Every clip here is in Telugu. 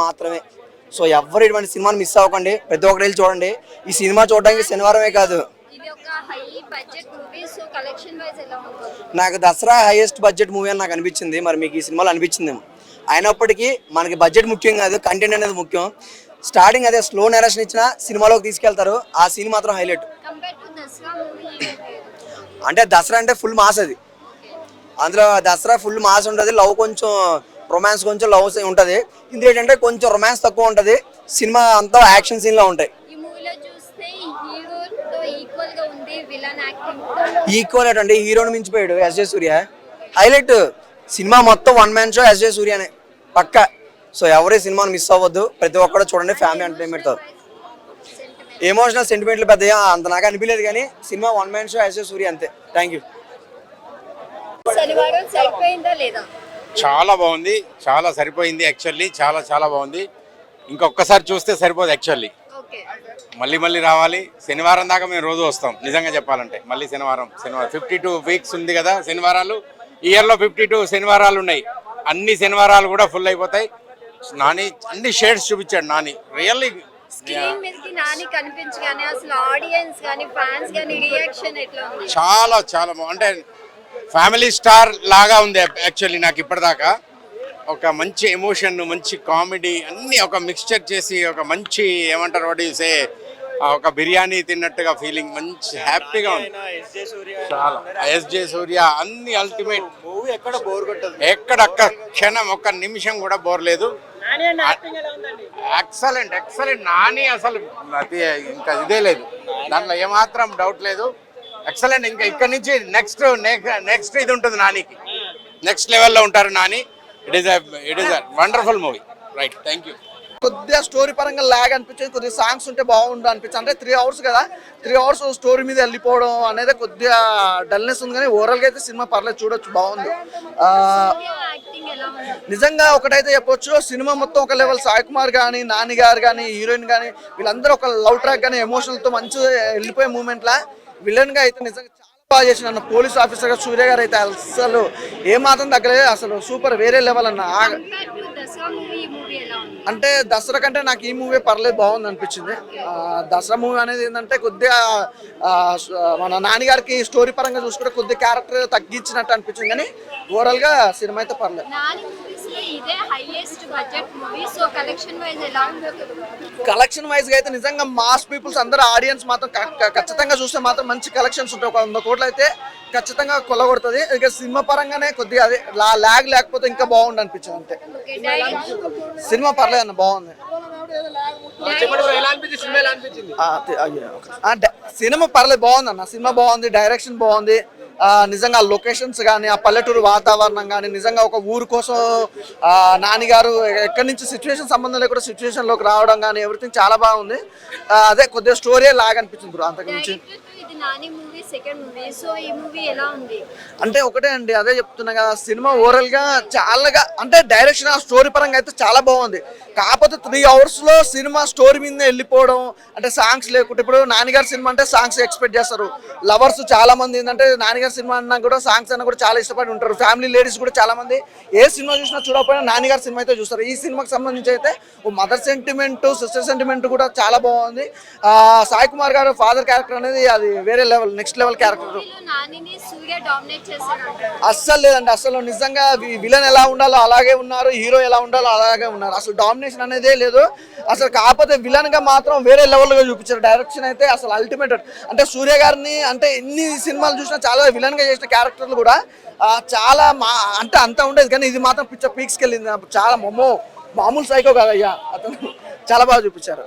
మాత్రమే. సో ఎవరు ఇటువంటి సినిమాని మిస్ అవ్వకండి, ప్రతి ఒక్కరు వెళ్ళి చూడండి. ఈ సినిమా చూడడానికి శనివారమే కాదు, నాకు దసరా హైయెస్ట్ బడ్జెట్ మూవీ అని నాకు అనిపించింది. మరి మీకు ఈ సినిమాలో అనిపించిందేమో. అయినప్పటికీ మనకి బడ్జెట్ ముఖ్యం కాదు, కంటెంట్ అనేది ముఖ్యం. స్టార్టింగ్ అదే స్లో నరేషన్ ఇచ్చిన సినిమాలోకి తీసుకెళ్తారు, ఆ సీన్ మాత్రం హైలైట్. అంటే దసరా అంటే ఫుల్ మాస్, అది అందులో దసరా ఫుల్ మాస్ ఉంటుంది. లవ్ కొంచెం, రొమాన్స్ కొంచెం లవ్ ఉంటుంది. ఇది ఏంటంటే కొంచెం రొమాన్స్ తక్కువ ఉంటుంది. సినిమా అంతా యాక్షన్ సీన్లో ఉంటాయి. ఈక్వల్ అంటే హీరోని మించిపోయాడు ఎస్జే సూర్య. హైలైట్ సినిమా మొత్తం వన్ మ్యాన్ షో ఎస్జే సూర్యనే పక్క. సో ఎవరి సినిమాని మిస్ అవ్వద్దు, ప్రతి ఒక్కరు చూడండి, ఫ్యామిలీ ఎంటర్టైన్మెంట్తో. ఎమోషనల్ సెంటిమెంట్లు పెద్దగా అంత నాకు అనిపించలేదు, కానీ సినిమా one man show SJ Surya అంతే. Thank you. చాలా బాగుంది, చాలా సరిపోయింది. యాక్చువల్లీ చాలా చాలా బాగుంది. ఇంకొకసారి చూస్తే సరిపోదు. యాక్చువల్లీ మళ్ళీ మళ్ళీ రావాలి. శనివారం దాకా మేము రోజు వస్తాం నిజంగా చెప్పాలంటే. మళ్ళీ శనివారం 52 వీక్స్ ఉంది కదా శనివారాలు. ఇయర్లో 52 శనివారాలు ఉన్నాయి. అన్ని శనివారాలు కూడా ఫుల్ అయిపోతాయి. నాని అన్ని షేడ్స్ చూపించాడు. నాని రియల్లీ చాలా చాలా అంటే ఫ్యామిలీ స్టార్ లాగా ఉంది. యాక్చువల్లీ నాకు ఇప్పటిదాకా ఒక మంచి ఎమోషన్, మంచి కామెడీ అన్నీ ఒక మిక్స్చర్ చేసి ఒక మంచి ఏమంటారు వాటి ఒక బిర్యానీ తిన్నట్టుగా ఫీలింగ్, మంచి హ్యాపీగా ఉంది. చాలా ఎస్జే సూర్య అన్ని అల్టిమేట్ మూవీ. ఎక్కడ బోర్ కొట్టదు, ఎక్కడక్క క్షణం ఒక్క నిమిషం కూడా బోర్ లేదు. Excellent excellent. నాని అసలు ఇంకా ఇదే లేదు, దాంట్లో ఏమాత్రం డౌట్ లేదు. ఎక్సలెంట్. ఇంకా ఇక్కడ నుంచి నెక్స్ట్ ఇది ఉంటుంది నానికి, నెక్స్ట్ లెవెల్లో ఉంటారు Nani. It is a wonderful movie. Right, thank you. కొద్దిగా స్టోరీ పరంగా లాగ్ అనిపించేది, కొద్దిగా సాంగ్స్ ఉంటే బాగుండు అనిపించింది. అంటే 3 అవర్స్ కదా, 3 అవర్స్ స్టోరీ మీద వెళ్ళిపోవడం అనేది కొద్దిగా డల్నెస్ ఉంది. కానీ ఓవరాల్గా అయితే సినిమా పర్లేదు, చూడొచ్చు, బాగుంది. నిజంగా ఒకటైతే చెప్పొచ్చు, సినిమా మొత్తం ఒక లెవెల్. సాయి కుమార్ కానీ, నాని గారు కానీ, హీరోయిన్ కానీ వీళ్ళందరూ ఒక లవ్ ట్రాక్ కానీ ఎమోషనల్తో మంచిగా వెళ్ళిపోయే మూమెంట్లా. విలన్గా అయితే నిజంగా చాలా బాగా చేసిన పోలీస్ ఆఫీసర్గా సూర్య గారు అయితే అసలు ఏమాత్రం తగ్గలేదు. అసలు సూపర్, వేరే లెవెల్ అన్న. అంటే దసరా కంటే నాకు ఈ మూవీ పర్లేదు, బాగుంది అనిపించింది. దసరా మూవీ అనేది ఏంటంటే కొద్దిగా మన నాన్నగారికి స్టోరీ పరంగా చూసుకుంటే కొద్దిగా క్యారెక్టర్ తగ్గించినట్టు అనిపించింది. కానీ ఓవరాల్గా సినిమా అయితే పర్లేదు. కలెక్షన్ వైజ్ గా అయితే నిజంగా మాస్ పీపుల్స్ అందరూ ఆడియన్స్ మాత్రం ఖచ్చితంగా చూస్తే మాత్రం మంచి కలెక్షన్స్ ఉంటాయి. 100 కోట్లు అయితే ఖచ్చితంగా కొల్లగొడుతుంది. ఇక సినిమా పరంగానే కొద్దిగా అదే లాగ్ లేకపోతే ఇంకా బాగుండు అనిపించింది అంతే. సినిమా పర్లేదు అన్న, బాగుంది. సినిమా పర్లేదు, బాగుంది అన్న. సినిమా బాగుంది, డైరెక్షన్ బాగుంది. నిజంగా లొకేషన్స్ కానీ, ఆ పల్లెటూరు వాతావరణం కానీ, నిజంగా ఒక ఊరు కోసం నాన్నగారు ఎక్కడి నుంచి సిచ్యువేషన్ సంబంధం లేకుండా సిచ్యువేషన్లోకి రావడం కానీ ఎవ్రీథింగ్ చాలా బాగుంది. అదే కొద్దిగా స్టోరీ లాగా అనిపించింది బ్రో, అంతకు మించి. అంటే ఒకటే అండి, అదే చెప్తున్నా కదా, సినిమా ఓవరాల్ గా చాలా అంటే డైరెక్షన్, ఆ స్టోరీ పరంగా అయితే చాలా బాగుంది. కాకపోతే 3 అవర్స్ లో సినిమా స్టోరీ మీద వెళ్ళిపోవడం, అంటే సాంగ్స్ లేకుంటే. ఇప్పుడు నాన్నగారి సినిమా అంటే సాంగ్స్ ఎక్స్పెక్ట్ చేస్తారు లవర్స్ చాలా మంది. ఏంటంటే నాన్నగారి సినిమా అన్నా కూడా సాంగ్స్ అన్నా కూడా చాలా ఇష్టపడి ఉంటారు. ఫ్యామిలీ లేడీస్ కూడా చాలా మంది ఏ సినిమా చూసినా చూడకపోయినా నాన్నగారి సినిమా అయితే చూస్తారు. ఈ సినిమాకి సంబంధించి అయితే మదర్ సెంటిమెంట్, సిస్టర్ సెంటిమెంట్ కూడా చాలా బాగుంది. సాయి కుమార్ గారు ఫాదర్ క్యారెక్టర్ అనేది అది వేరే లెవెల్, నెక్స్ట్ లెవెల్ క్యారెక్టర్. అస్సలు లేదండి, అసలు నిజంగా విలన్ ఎలా ఉండాలో అలాగే ఉన్నారు, హీరో ఎలా ఉండాలో అలాగే ఉన్నారు. అసలు డామినేషన్ అనేదే లేదు అసలు. కాకపోతే విలన్ గా మాత్రం వేరే లెవెల్ గా చూపించారు. డైరెక్షన్ అయితే అసలు అల్టిమేట్. అంటే సూర్య గారిని అంటే ఎన్ని సినిమాలు చూసినా చాలా విలన్ గా చేసిన క్యారెక్టర్లు కూడా చాలా అంటే అంతా ఉండేది. కానీ ఇది మాత్రం పిక్చర్ పీక్స్కి వెళ్ళింది. చాలా మామూలు సైకో కాదయ్యా, అతను చాలా బాగా చూపించారు.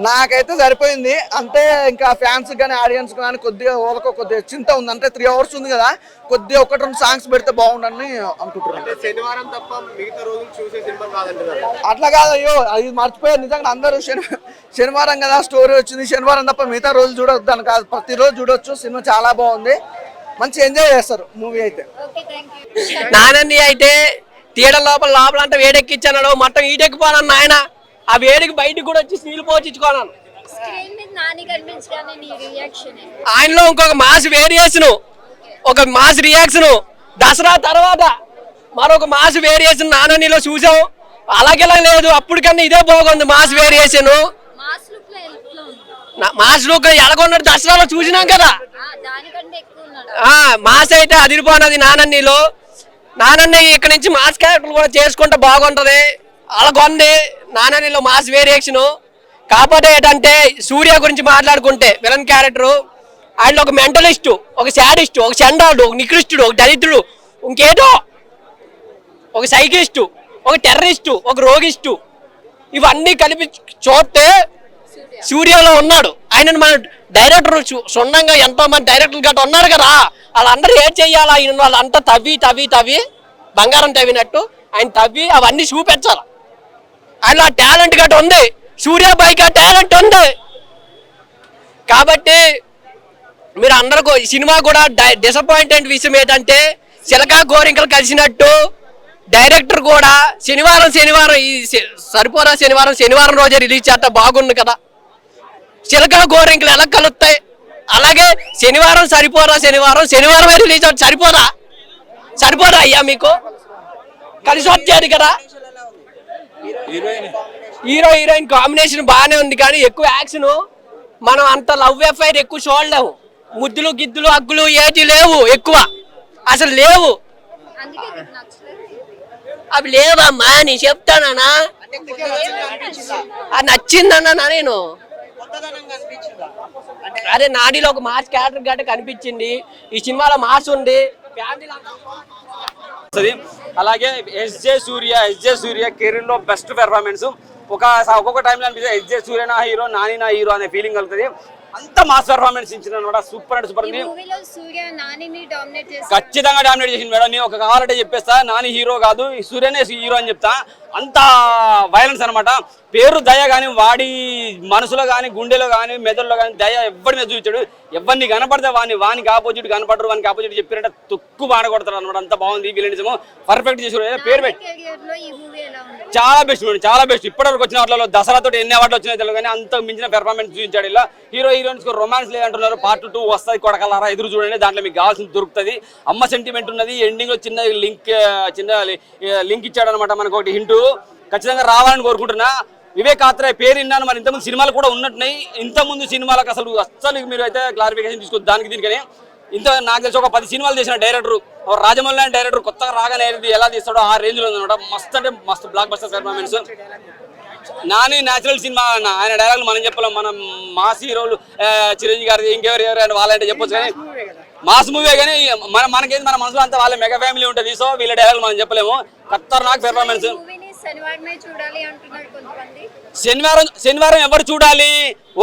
నాకైతే సరిపోయింది. అంటే ఇంకా ఫ్యాన్స్ కానీ ఆడియన్స్ కానీ కొద్దిగా ఓలకో కొద్దిగా చింత ఉంది. అంటే 3 అవర్స్ ఉంది కదా, కొద్దిగా 1-2 సాంగ్స్ పెడితే బాగుండని అనుకుంటున్నాను. అట్లా కాదయ్యో, అది మర్చిపోయారు నిజంగా. అందరూ శనివారం కదా స్టోరీ వచ్చింది, శనివారం తప్ప మిగతా రోజులు చూడొద్దు అని కాదు, ప్రతిరోజు చూడొచ్చు. సినిమా చాలా బాగుంది, మంచి ఎంజాయ్ చేస్తారు మూవీ అయితే. నానంది అయితే థియేటర్ లోపల అంటే వేడెక్కిచ్చాడు, మొత్తం ఈటెక్కిపోనన్న ఆయన. ఆ వేడికి బయటకు కూడా వచ్చి నీళ్ళు పోచిచ్చుకోనాను. ఆయనలో ఇంకొక మాస్ వేరియేషన్, ఒక మాస్ రియాక్షన్. దసరా తర్వాత మరొక మాస్ వేరియేషన్ నాననిలో చూసాం. అలాగేలా లేదు, అప్పటికన్నా ఇదే బాగుంది మాస్ వేరియేషన్. మాస్ లుక్ లో ఎట్లా ఉంది? మాస్ లుక్ ఎలాగొన్నాడు దసరాలో చూసినాం కదా. దానికంటే ఎక్కువ ఉన్నాడు. మాస్ అయితే అదిరిపోయినది నానన్నీలో. నానన్న ఇక్కడ నుంచి మాస్ క్యారెక్టర్ కూడా చేసుకుంటే బాగుంటది. అలాగొంది నానన్నీలో మాస్ వేరియేషన్. కాకపోతే ఏంటంటే సూర్య గురించి మాట్లాడుకుంటే విలన్ క్యారెక్టర్, ఆయన ఒక మెంటలిస్టు, ఒక శాడిస్టు, ఒక చండాలుడు, ఒక నికృష్టుడు, ఒక దరిద్రుడు, ఇంకేటో ఒక సైకిస్టు, ఒక టెర్రరిస్టు, ఒక రోగిస్టు, ఇవన్నీ కలిపి చూస్తే సూర్యలో ఉన్నాడు. ఆయనను మన డైరెక్టర్ సున్నంగా ఎంతో మంది డైరెక్టర్లు గట్రా ఉన్నారు కదా, వాళ్ళందరూ ఏం చెయ్యాలి, ఆయన వాళ్ళంతా తవ్వి బంగారం తవ్వినట్టు ఆయన తవ్వి అవన్నీ చూపించాలి. ఆయన టాలెంట్ గట్రా ఉంది, సూర్య పైకి టాలెంట్ ఉంది. కాబట్టి మీరు అందరికీ ఈ సినిమా కూడా డిసప్పాయింటెడ్ విషయం ఏంటంటే చిలకా గోరింకలు కలిసినట్టు డైరెక్టర్ కూడా శనివారం ఈ సరిపోరా శనివారం రోజే రిలీజ్ చేస్తా బాగుంది కదా. చిలకా గోరింకలు ఎలా కలుస్తాయి? అలాగే శనివారం సరిపోరా శనివారమే రిలీజ్ అవుతుంది. సరిపోరా అయ్యా మీకు కలిసి వచ్చాడు కదా. హీరో హీరోయిన్ కాంబినేషన్ బాగానే ఉంది కానీ ఎక్కువ యాక్షన్, మనం అంత లవ్ ఎఫైర్ ఎక్కువ చూడలేము. ముద్దులు గిద్దులు అగ్గులు ఏది లేవు, ఎక్కువ అసలు లేవు. అందుకే నీకు నచ్చలేదు. అవి లేవమ్మా, నేను చెప్తానా, అది నచ్చిందన్నా నేను. అరే నాడిలో ఒక మాస్ క్యారెక్టర్ గట్ట కనిపించింది, ఈ సినిమాలో మాస్ ఉంది. అలాగే ఎస్జే సూర్య కెరీర్ లో బెస్ట్ పెర్ఫార్మెన్స్. ఒక్కొక్క టైంలో అనిపిస్తుంది ఎస్జే సూర్య నా హీరో, నాని నా హీరో అనే ఫీలింగ్ కలుగుతుంది. అంత మాస్ పెర్ఫార్మెన్స్ ఇచ్చిన అనమాట. సూపర్ అంటే సూపర్. ఖచ్చితంగా డామినేట్ చేసింది మేడం. నేను ఒక కావాలంటే చెప్పేస్తా, నాని హీరో కాదు సూర్యనే హీరో అని చెప్తా. అంత వైలెన్స్ అనమాట. పేరు దయ కానీ వాడి మనసులో కానీ గుండెలో కానీ మెదడులో కానీ దయ ఎవరి మీద చూపించాడు. ఎవరిని కనపడితే వానికి ఆపోజిట్ కనపడరు, వానికి ఆపోజిట్ చెప్పారంటే తొక్కు మాడగొడతారు అనమాట. అంత బాగుంది. విలనిజము పర్ఫెక్ట్ చేసి పేరు పెట్టి చాలా బెస్ట్ మేడం, చాలా బెస్ట్. ఇప్పటివరకు వచ్చిన వాటిలో దసరాతో ఎన్ని అవార్డులు వచ్చినాయి తెలియదు కానీ అంత మించిన పెర్ఫార్మెన్స్ చూపించాడు. ఇలా హీరోయిన్స్ రొమాన్స్ లేదంటున్నారు. పార్ట్ 2 వస్తుంది, కొడకలారా ఎదురు చూడండి. దాంట్లో మీకు కావాల్సింది దొరుకుతుంది. అమ్మ సెంటిమెంట్ ఉన్నది. ఎండింగ్ లో చిన్న లింక్ ఇచ్చాడు అనమాట మనకు ఒకటి హింటూ. ఖచ్చితంగా రావాలని కోరుకుంటున్నా. వివేక్ ఆత్రేయ పేరు విన్నాను, మరి ఇంతకుముందు సినిమాలు కూడా ఉన్నట్టున్నాయి. ఇంతకుముందు సినిమాలకు అసలు మీరు అయితే క్లారిఫికేషన్ తీసుకోవద్దు దానికి దీనికని. నాకు తెలిసి ఒక 10 సినిమాలు చేసిన డైరెక్టర్ రాజమౌళి లాంటి డైరెక్టర్ కొత్తగా రాగానే ఎలా తీస్తాడో ఆ రేంజ్ లో ఉందన్నమాట. మస్తు అంటే మస్తు block buster performance. Nani natural cinema, ఆయన డైలాగులు మనం చెప్పలేం. మనం మాస్ హీరోలు చిరంజీవి గారి ఇంకెవరు వాళ్ళంటే చెప్పొచ్చు కానీ మాస్ మూవీ కానీ మనకేంది మన మనసులో అంతా వాళ్ళ మెగా ఫ్యామిలీ ఉంటుంది. సో వీళ్ళ డైలాగులు మనం చెప్పలేము. ఖతర్నాక్ పెర్ఫార్మెన్స్. శనివారం ఎవరు చూడాలి?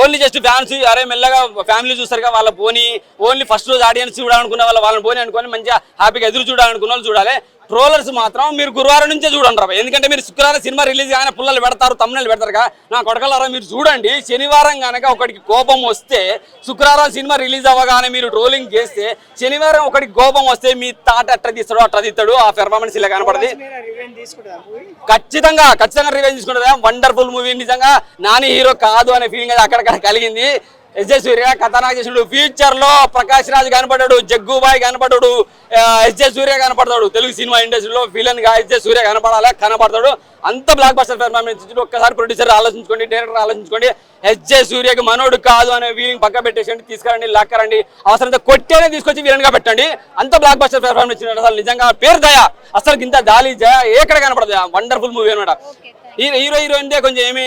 Only just fans. అరే మెల్లగా ఫ్యామిలీ చూస్తారు కదా, వాళ్ళ పోనీ ఓన్లీ ఫస్ట్ రోజు ఆడియన్స్ చూడాలనుకున్న వాళ్ళని పోనీ అనుకొని మంచిగా హ్యాపీగా ఎదురు చూడాలనుకున్న వాళ్ళు చూడాలి. ట్రోలర్స్ మాత్రం మీరు గురువారం నుంచే చూడండి రా. ఎందుకంటే మీరు శుక్రవారం సినిమా రిలీజ్ కానీ పుల్లలు పెడతారు, తమ్ముళ్ళు పెడతారు కదా. నా కొడకలారా మీరు చూడండి. శనివారం కనుక ఒకటికి కోపం వస్తే, శుక్రవారం సినిమా రిలీజ్ అవ్వగానే మీరు ట్రోలింగ్ చేస్తే, శనివారం ఒకటికి కోపం వస్తే మీ తాట అట్లా తీస్తాడు. ఆ పెర్ఫార్మెన్స్ ఇలా కనపడది. ఖచ్చితంగా రివెంజ్ తీసుకుంటుంది. Wonderful movie. నిజంగా నాని హీరో కాదు అనే ఫీలింగ్ అది అక్కడక్కడ కలిగింది. ఎస్జే సూర్య కథానాక చేసినాడు. ఫ్యూచర్ లో ప్రకాష్ రాజ్ కనపడ్డాడు, జగ్గుబాయ్ కనపడ్డాడు, ఎస్జే సూర్య కనపడతాడు. తెలుగు సినిమా ఇండస్ట్రీలో విలన్ గా ఎస్జే సూర్య కనపడతాడు. అంత బ్లాక్ బస్టర్ పెర్ఫార్మెన్స్ ఇచ్చి ఒక్కసారి ప్రొడ్యూసర్ ఆలోచించుకోండి, డైరెక్టర్ ఆలోచించుకోండి. ఎస్జే సూర్యకి మనోడు కాదు అనే ఫీలింగ్ పక్క పెట్టేసండి, తీసుకురండి, లాక్కరండి. అవసరంతో కొట్టేనే తీసుకొచ్చి విలన్ గా పెట్టండి. అంత బ్లాక్ బస్టర్ పెర్ఫార్మెన్స్ ఇచ్చినట్టు అసలు నిజంగా పేరు దయ. అసలు ఇంత దాలి జయ ఎక్కడ కనపడదు. వండర్ఫుల్ మూవీ అనమాట. హీరోయిన్ కొంచెం ఏమి